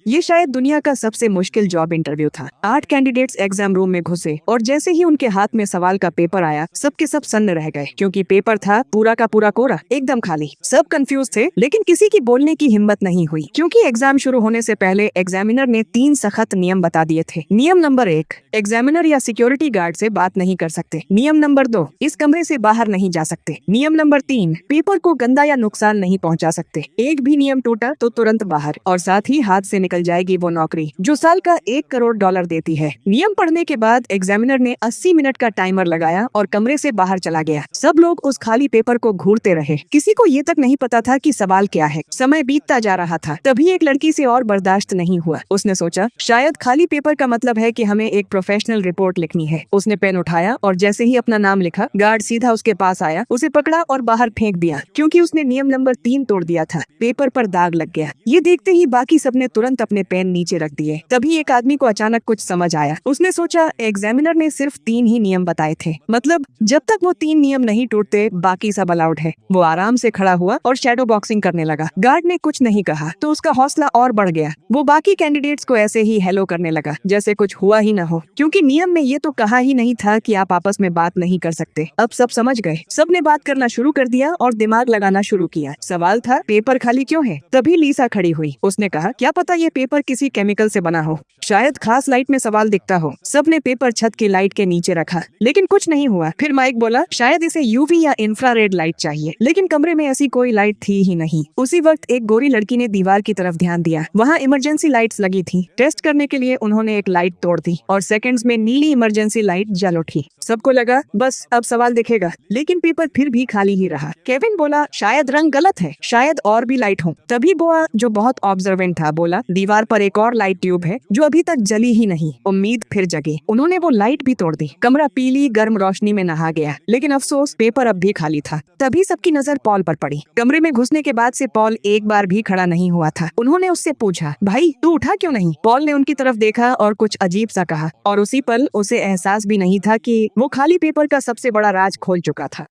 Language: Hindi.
ये शायद दुनिया का सबसे मुश्किल जॉब इंटरव्यू था। 8 कैंडिडेट्स एग्जाम रूम में घुसे और जैसे ही उनके हाथ में सवाल का पेपर आया, सबके सब सन्न रह गए, क्योंकि पेपर था पूरा का पूरा कोरा, एकदम खाली। सब कंफ्यूज थे, लेकिन किसी की बोलने की हिम्मत नहीं हुई, क्योंकि एग्जाम शुरू होने से पहले एग्जामिनर ने 3 सख्त नियम बता दिए थे। नियम नंबर 1, एग्जामिनर या सिक्योरिटी गार्ड से बात नहीं कर सकते। नियम नंबर 2, इस कमरे से बाहर नहीं जा सकते। नियम नंबर 3, पेपर को गंदा या नुकसान नहीं पहुंचा सकते। एक भी नियम टूटा तो तुरंत बाहर, और साथ ही हाथ से निकल जाएगी वो नौकरी जो साल का $1 करोड़ देती है। नियम पढ़ने के बाद एग्जामिनर ने 80 मिनट का टाइमर लगाया और कमरे से बाहर चला गया। सब लोग उस खाली पेपर को घूरते रहे। किसी को ये तक नहीं पता था कि सवाल क्या है। समय बीतता जा रहा था। तभी एक लड़की से और बर्दाश्त नहीं हुआ। उसने सोचा, शायद खाली पेपर का मतलब है कि हमें एक प्रोफेशनल रिपोर्ट लिखनी है। उसने पेन उठाया और जैसे ही अपना नाम लिखा, गार्ड सीधा उसके पास आया, उसे पकड़ा और बाहर फेंक दिया, क्योंकि उसने नियम नंबर 3 तोड़ दिया था। पेपर पर दाग लग गया। ये देखते ही बाकी सबने तुरंत अपने पेन नीचे रख दिए। तभी एक आदमी को अचानक कुछ समझ आया। उसने सोचा, एग्जामिनर ने सिर्फ 3 ही नियम बताए थे, मतलब जब तक वो 3 नियम नहीं टूटते बाकी सब अलाउड है। वो आराम से खड़ा हुआ और शैडो बॉक्सिंग करने लगा। गार्ड ने कुछ नहीं कहा तो उसका हौसला और बढ़ गया। वो बाकी कैंडिडेट्स को ऐसे ही हेलो करने लगा, जैसे कुछ हुआ ही न हो, क्योंकि नियम में ये तो कहा ही नहीं था कि आप आपस में बात नहीं कर सकते। अब सब समझ गए। सबने बात करना शुरू कर दिया और दिमाग लगाना शुरू किया। सवाल था, पेपर खाली क्यों है? तभी लीसा खड़ी हुई। उसने कहा, क्या पता ये पेपर किसी केमिकल से बना हो, शायद खास लाइट में सवाल दिखता हो। सबने पेपर छत की लाइट के नीचे रखा, लेकिन कुछ नहीं हुआ। फिर माइक बोला, शायद इसे यूवी या इंफ्रारेड लाइट चाहिए, लेकिन कमरे में ऐसी कोई लाइट थी ही नहीं। उसी वक्त एक गोरी लड़की ने दीवार की तरफ ध्यान दिया। वहाँ इमरजेंसी लाइट्स लगी थी। टेस्ट करने के लिए उन्होंने एक लाइट तोड़ दी और सेकंड्स में नीली इमरजेंसी लाइट जल उठी। सबको लगा बस अब सवाल दिखेगा, लेकिन पेपर फिर भी खाली ही रहा। केविन बोला, शायद रंग गलत है, शायद और भी लाइट हो। तभी बोआ, जो बहुत ऑब्जर्वेंट था, बोला, दीवार पर एक और लाइट ट्यूब है जो अभी तक जली ही नहीं। उम्मीद फिर जगी। उन्होंने वो लाइट भी तोड़ दी। कमरा पीली गर्म रोशनी में नहा गया, लेकिन अफसोस पेपर अब भी खाली था। तभी सबकी नजर पॉल पर पड़ी। कमरे में घुसने के बाद से पॉल एक बार भी खड़ा नहीं हुआ था। उन्होंने उससे पूछा, भाई तू उठा क्यों नहीं? पॉल ने उनकी तरफ देखा और कुछ अजीब सा कहा, और उसी पल उसे एहसास भी नहीं था कि वो खाली पेपर का सबसे बड़ा राज खोल चुका था।